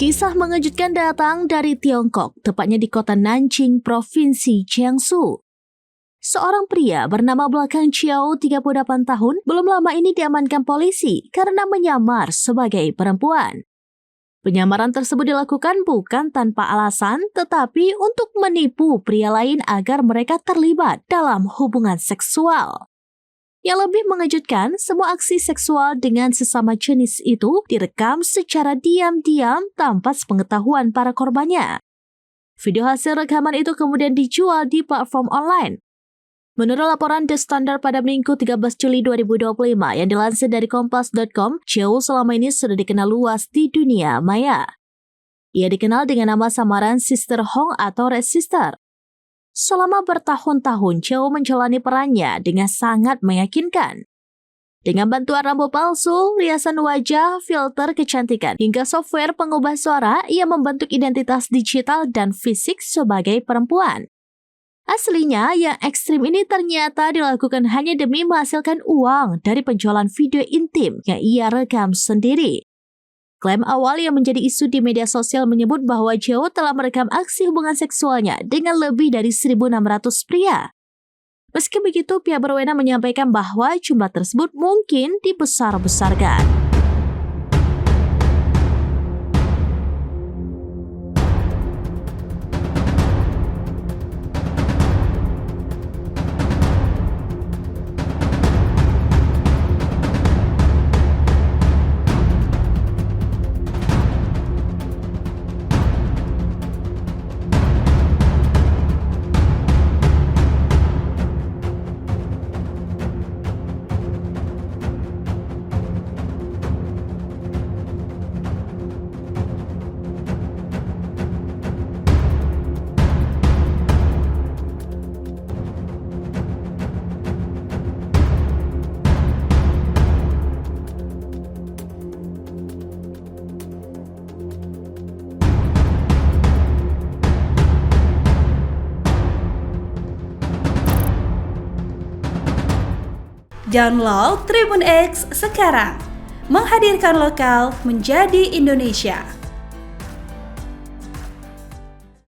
Kisah mengejutkan datang dari Tiongkok, tepatnya di kota Nanjing, Provinsi Jiangsu. Seorang pria bernama belakang Xiao, 38 tahun, belum lama ini diamankan polisi karena menyamar sebagai perempuan. Penyamaran tersebut dilakukan bukan tanpa alasan, tetapi untuk menipu pria lain agar mereka terlibat dalam hubungan seksual. Yang lebih mengejutkan, semua aksi seksual dengan sesama jenis itu direkam secara diam-diam tanpa sepengetahuan para korbannya. Video hasil rekaman itu kemudian dijual di platform online. Menurut laporan The Standard pada Minggu 13 Juli 2025 yang dilansir dari kompas.com, Xiao selama ini sudah dikenal luas di dunia maya. Ia dikenal dengan nama samaran Sister Hong atau Red Sister. Selama bertahun-tahun, Xiao menjalani perannya dengan sangat meyakinkan. Dengan bantuan rambut palsu, riasan wajah, filter kecantikan, hingga software pengubah suara, ia membentuk identitas digital dan fisik sebagai perempuan. Aslinya, yang ekstrim ini ternyata dilakukan hanya demi menghasilkan uang dari penjualan video intim yang ia rekam sendiri. Klaim awal yang menjadi isu di media sosial menyebut bahwa Xiao telah merekam aksi hubungan seksualnya dengan lebih dari 1.600 pria. Meski begitu, pihak berwenang menyampaikan bahwa jumlah tersebut mungkin dibesar-besarkan. Download Tribun X sekarang, menghadirkan lokal menjadi Indonesia.